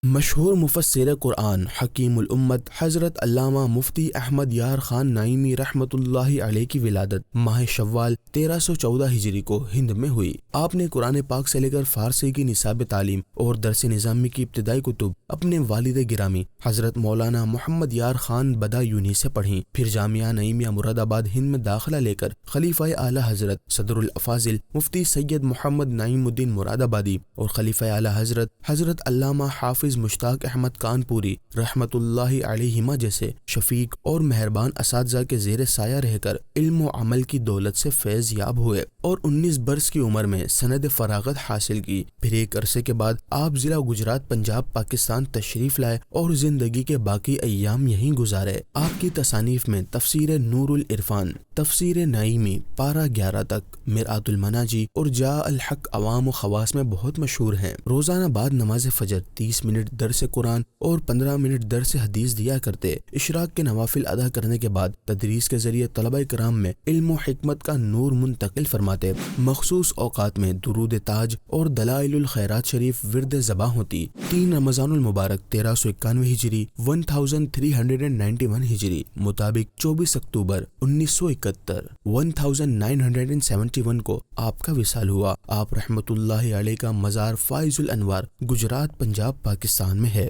مشہور مفسر قرآن حکیم الامت حضرت علامہ مفتی احمد یار خان نعیمی رحمۃ اللہ علیہ کی ولادت ماہ شوال 1314 ہجری کو ہند میں ہوئی۔ آپ نے قرآن پاک سے لے کر فارسی کی نصاب تعلیم اور درس نظامی کی ابتدائی کتب اپنے والد گرامی حضرت مولانا محمد یار خان بدایونی سے پڑھیں، پھر جامعہ نعیمیہ مراد آباد ہند میں داخلہ لے کر خلیفہ اعلیٰ حضرت صدر الافاضل مفتی سید محمد نعیم الدین مراد آبادی اور خلیفہ اعلیٰ حضرت علامہ حافظ مشتاق احمد کانپوری رحمت اللہ علیہما جیسے شفیق اور مہربان اساتذہ کے زیر سایہ رہ کر علم و عمل کی دولت سے فیض یاب ہوئے اور 19 برس کی عمر میں سند فراغت حاصل کی۔ پھر ایک عرصے کے بعد آپ ضلع گجرات پنجاب پاکستان تشریف لائے اور زندگی کے باقی ایام یہیں گزارے۔ آپ کی تصانیف میں تفسیر نور العرفان، تفسیر نعیمی پارہ 11 تک، مرآت المناجی اور جاء الحق عوام و خواص میں بہت مشہور ہیں۔ روزانہ بعد نماز فجر 30 منٹ درس قرآن اور 15 منٹ درس حدیث دیا کرتے۔ اشراق کے نوافل ادا کرنے کے بعد تدریس کے ذریعے طلبہ کرام میں علم و حکمت کا نور منتقل فرماتے۔ مخصوص اوقات میں درود تاج اور دلائل الخیرات شریف ورد زباں ہوتی۔ 3 رمضان المبارک 1391 ہجری 1391 ہجری مطابق 24 اکتوبر 1971 1971 کو آپ کا وصال ہوا۔ آپ رحمت اللہ علیہ کا مزار فائز الانوار گجرات پنجاب پاکستان میں ہے۔